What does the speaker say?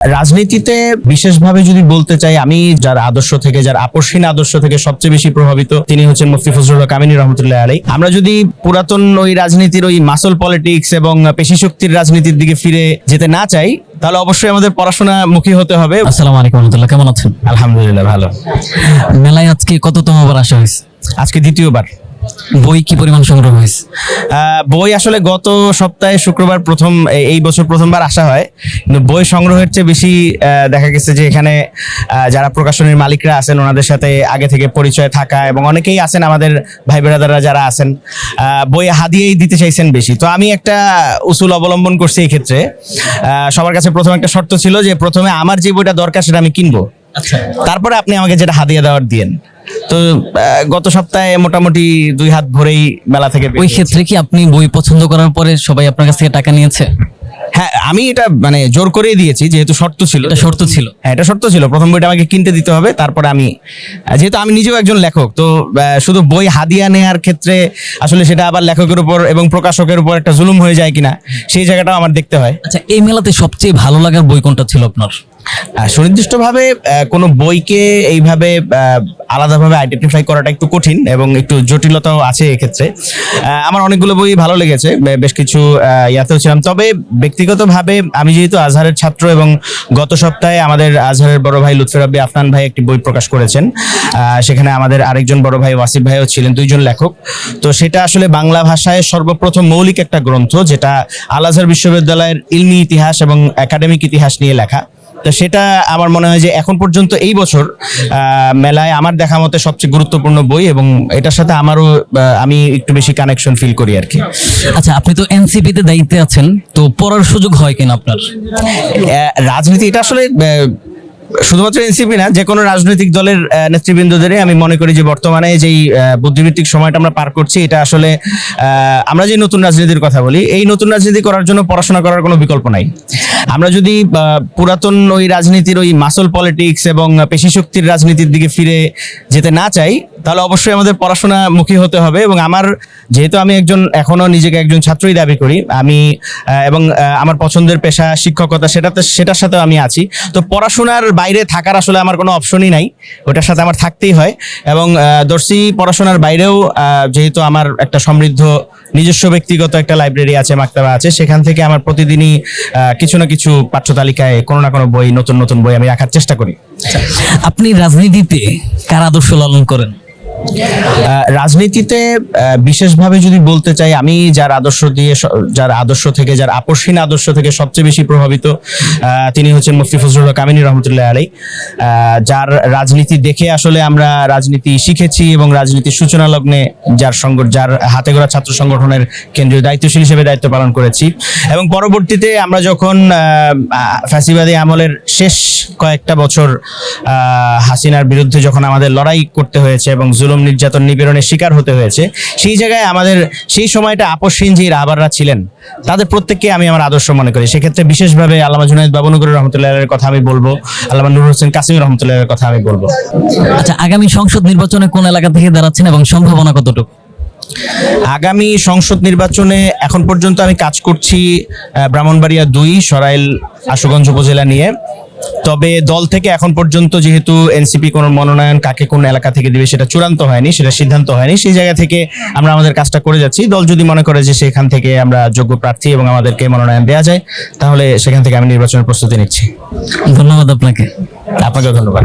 রাজনীতিতে বিশেষভাবে যদি বলতে চাই, আমি যার আদর্শ থেকে, যার আপসহীন আদর্শ থেকে সবচেয়ে বেশি প্রভাবিত তিনি হচ্ছেন মুফতি ফজলুল হক আমিনী রহমতুল্লাহ আলাইহি। আমরা যদি পুরাতন ওই রাজনীতির ওই মাসল পলিটিক্স এবং পেশি শক্তির রাজনীতির দিকে ফিরে যেতে না চাই, তাহলে অবশ্যই আমাদের পড়াশোনামুখী হতে হবে। আসসালামু আলাইকুম রহমতুল্লাহ, কেমন আছেন? আলহামদুলিল্লাহ ভালো। মেলায় আজকে কততমবার আসা হয়েছে? আজকে দ্বিতীয়বার। বই কি পরিমাণ সংগ্রহ হয়েছে? বই আসলে গত সপ্তাহে শুক্রবার এই বছর প্রথমবার আসা হয়, কিন্তু বই সংগ্রহের চেয়ে বেশি দেখা গেছে যে এখানে যারা প্রকাশনীর মালিকরা আছেন ওনাদের সাথে আগে থেকে পরিচয় থাকা, এবং অনেকেই আছেন আমাদের ভাই বেরাদাররা যারা আছেন বই হাদিয়েই দিতে চাইছেন বেশি। তো আমি একটা উসুল অবলম্বন করছি এই ক্ষেত্রে। সবার কাছে প্রথম একটা শর্ত ছিল যে প্রথমে আমার যে বইটা দরকার সেটা আমি কিনবো, তারপরে আপনি আমাকে যেটা হাদিয়া দেওয়ার দিয়েন। তো গত সপ্তাহে মোটামুটি 2 হাত ভরেই মেলা থেকে। ওই ক্ষেত্রে কি আপনি বই পছন্দ করার পরে সবাই আপনার কাছ থেকে টাকা নিয়েছে? হ্যাঁ, আমি এটা জোর করেই দিয়েছি, যেহেতু শর্ত ছিল। শর্ত ছিল? হ্যাঁ, এটা শর্ত ছিল। প্রথম বইটা আমাকে কিনতে দিতে হবে, তারপরে আমি, যেহেতু আমি নিজেও একজন লেখক, তো শুধু বই হাদিয়া নেওয়ার ক্ষেত্রে আসলে সেটা আবার লেখকের উপর এবং প্রকাশকের উপর একটা জুলুম হয়ে যায় কিনা, সেই জায়গাটাও আমার দেখতে হয়। আচ্ছা, এই মেলাতে সবচেয়ে ভালো লাগার বই কোনটা ছিল আপনার? সুনির্দিষ্টভাবে কোনো বইকে এইভাবে আলাদাভাবে আইডেন্টিফাই করাটা একটু কঠিন এবং একটু জটিলতাও আছে এক্ষেত্রে। আমার অনেকগুলো বই ভালো লেগেছে, বেশ কিছু ইয়াতেও ছিলাম। তবে ব্যক্তিগতভাবে আমি যেহেতু আজহারের ছাত্র, এবং গত সপ্তাহে আমাদের আজহারের বড় ভাই লুৎফর রাব্বি আফনান ভাই একটি বই প্রকাশ করেছেন, সেখানে আমাদের আরেকজন বড় ভাই ওয়াসিফ ভাইও ছিলেন, 2 জন লেখক। তো সেটা আসলে বাংলা ভাষায় সর্বপ্রথম মৌলিক একটা গ্রন্থ, যেটা আল আজহার বিশ্ববিদ্যালয়ের ইলমি ইতিহাস এবং একাডেমিক ইতিহাস নিয়ে লেখা। তো সেটা আমার মনে হয় যে এখন পর্যন্ত এই বছর মেলায় আমার দেখা মতে সবচেয়ে গুরুত্বপূর্ণ বই, এবং এটার সাথে আমি একটু বেশি কানেকশন ফিল করি আর কি। আচ্ছা, আপনি তো এনসিপি তে দায়িত্বে আছেন, তো পড়ার সুযোগ হয় কিনা আপনার? রাজনীতি এটা আসলে শুধুমাত্র এনসিপি না, যে কোনো রাজনৈতিক দলের নেতৃবৃন্দদেরই আমি মনে করি যে বর্তমানে যেই বুদ্ধিভিত্তিক সময়টা আমরা পার করছি, এটা আসলে আমরা যে নতুন রাজনীতির কথা বলি, এই নতুন রাজনীতি করার জন্য পড়াশোনা করার কোনো বিকল্প নাই। আমরা যদি পুরাতন ওই রাজনীতির ওই মাসল পলিটিক্স এবং পেশি শক্তির রাজনীতির দিকে ফিরে যেতে না চাই, তাহলে অবশ্যই আমাদের পড়াশোনামুখী হতে হবে। এবং যেহেতু আমি এখনো নিজেকে একজন ছাত্রই দাবি করি, এবং আমার পছন্দের পেশা শিক্ষকতা, সেটার সাথে আমি আছি। তো পড়াশোনার বাইরে থাকার আসলে আমার কোনো অপশনই নাই, ওটার সাথে আমার থাকতেই হয়। এবং দর্শি পড়াশোনার বাইরেও যেহেতু আমার একটা সমৃদ্ধ নিজস্ব ব্যক্তিগত একটা লাইব্রেরি আছে, মাকতাবা আছে, সেখান থেকে আমার প্রতিদিনই কিছু না কিছু পাঠ্য তালিকায় কোনো না কোনো বই, নতুন নতুন বই আমি রাখার চেষ্টা করি। আপনি রাজনীতিতে কার আদর্শ লালন করেন? রাজনীতিতে বিশেষভাবে যদি বলতে চাই, আমি যার আদর্শ থেকে, যার আপসহীন আদর্শ থেকে সবচেয়ে বেশি প্রভাবিত তিনি হচ্ছেন মুফতি ফজলুল হক আমিনী রহমতুল্লাহ আলাইহি। যার রাজনীতি দেখে আসলে আমরা রাজনীতি শিখেছি, এবং রাজনীতির সূচনা লগ্নে যার হাতে গড়া ছাত্র সংগঠনের কেন্দ্রীয় দায়িত্বশীল হিসেবে দায়িত্ব পালন করেছি। এবং পরবর্তীতে আমরা যখন ফ্যাসিবাদী আমলের শেষ কয়েকটা বছর হাসিনার বিরুদ্ধে যখন আমাদের লড়াই করতে হয়েছে এবং জুলুম নির্যাতন নিপীড়নের শিকার হতে হয়েছে, সেই জায়গায় আমাদের সেই সময়টা আপসহীন যে রাহবাররা ছিলেন, তাদের প্রত্যেককে আমি আমার আদর্শ মনে করি। সেক্ষেত্রে বিশেষভাবে আল্লামা জুনায়েদ বাবনগরী রহমতুল্লাহের কথা আমি বলবো, আল্লামা নূর হোসেন কাসিম রহমতুল্লাহের কথা আমি বলবো। আচ্ছা, আগামী সংসদ নির্বাচনে কোন এলাকা থেকে দাঁড়াচ্ছেন এবং সম্ভাবনা কতটুকু? আগামী সংসদ নির্বাচনে এখন পর্যন্ত আমি কাজ করছি ব্রাহ্মণবাড়িয়া 2 সরাইল আশুগঞ্জ উপজেলা নিয়ে। তবে দল থেকে এখন পর্যন্ত যেহেতু এনসিপি কোনো মনোনয়ন কাকে কোন এলাকা থেকে দিবে সেটা চূড়ান্ত হয়নি, সেটা সিদ্ধান্ত হয়নি, সেই জায়গা থেকে আমরা আমাদের কাজটা করে যাচ্ছি। দল যদি মনে করে যে সেখান থেকে আমরা যোগ্য প্রার্থী এবং আমাদেরকে মনোনয়ন দেওয়া যায়, তাহলে সেখান থেকে আমি নির্বাচনের প্রস্তুতি নিচ্ছি। ধন্যবাদ আপনাকে। আপনাকেও ধন্যবাদ।